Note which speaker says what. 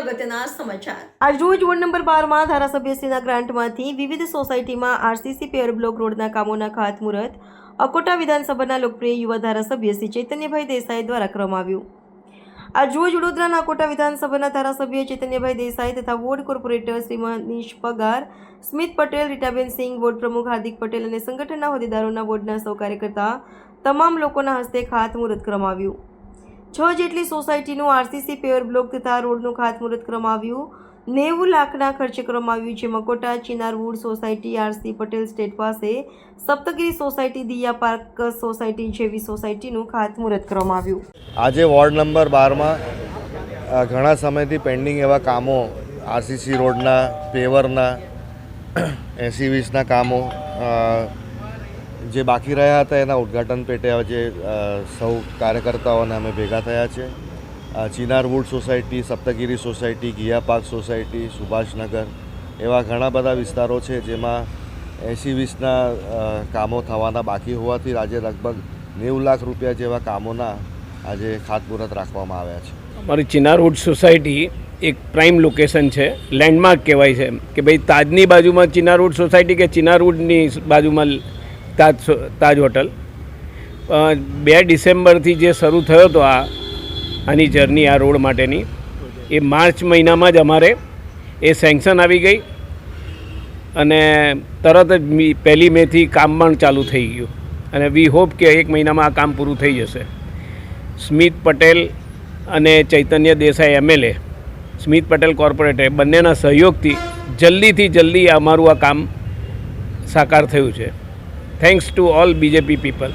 Speaker 1: અગત્યના સમાચાર।
Speaker 2: આજ રોજ વોર્ડ નંબર 12 માં ધારાસભ્યશ્રીના ગ્રાન્ટમાંથી વિવિધ સોસાયટીમાં આરસીસી પેવર બ્લોક રોડના કામોના ખાતમુહૂર્ત અકોટા વિધાનસભાના લોકપ્રિય યુવા ધારાસભ્ય શ્રી ચૈતન્યભાઈ દેસાઈ દ્વારા કરવામાં આવ્યું। આજ રોજ વડોદરાના અકોટા વિધાનસભાના ધારાસભ્ય ચૈતન્યભાઈ દેસાઈ તથા વોર્ડ કોર્પોરેટર શ્રી મનીષ પગાર, સ્મિત પટેલ, રીટાબેન સિંહ, વોર્ડ પ્રમુખ હાર્દિક પટેલ અને સંગઠનના હોદ્દેદારોના વોર્ડના સૌ કાર્યકર્તા તમામ લોકોના હસ્તે ખાતમુહૂર્ત કરવામાં આવ્યું। 6 જેટલી સોસાયટીનું આરસીસી પેવર બ્લોક તથા રોડનું ખાતમુહૂર્ત કરવામાં આવ્યું। 90 લાખના ખર્ચે કરવામાં આવ્યું, જેમાં Kota Chinarwood society, RC Patel estate પાસે, Saptagiri society, Diya park society જેવી સોસાયટીનું ખાતમુહૂર્ત કરવામાં આવ્યું।
Speaker 3: આજે વોર્ડ નંબર 12માં ઘણા સમયથી પેન્ડિંગ એવા કામો, આરસીસી રોડના, પેવરના 80-20ના કામો જે બાકી રહ્યા હતા એના ઉદ્ઘાટન પેટે આજે સૌ કાર્યકર્તાઓને અમે ભેગા થયા છે। ચિનારવુડ સોસાયટી, સપ્તગીરી સોસાયટી, ગિયા પાર્ક સોસાયટી, સુભાષનગર એવા ઘણા બધા વિસ્તારો છે જેમાં 80-20ના કામો થવાના બાકી હોવાથી આજે લગભગ 90 લાખ રૂપિયા જેવા કામોના આજે ખાતમુહૂર્ત રાખવામાં આવ્યા છે।
Speaker 4: અમારી ચિનારવુડ સોસાયટી એક પ્રાઇમ લોકેશન છે, લેન્ડમાર્ક કહેવાય છે કે ભાઈ તાજની બાજુમાં ચિનારવુડ સોસાયટી કે ચિનારવુડની બાજુમાં તાજ હોટલ। 2 ડિસેમ્બરથી જે શરૂ થયો હતો આની જર્ની, આ રોડ માટેની, એ માર્ચ મહિનામાં જ અમારે એ સેન્કશન આવી ગઈ અને તરત જ 1 મેથી કામ પણ ચાલુ થઈ ગયું અને વી હોપ કે 1 મહિનામાં આ કામ પૂરું થઈ જશે। સ્મિત પટેલ અને ચૈતન્ય દેસાઈ એમએલએ, સ્મિત પટેલ કોર્પોરેટર, બંનેના સહયોગથી જલ્દીથી જલ્દી અમારું આ કામ સાકાર થયું છે। Thanks to all BJP people.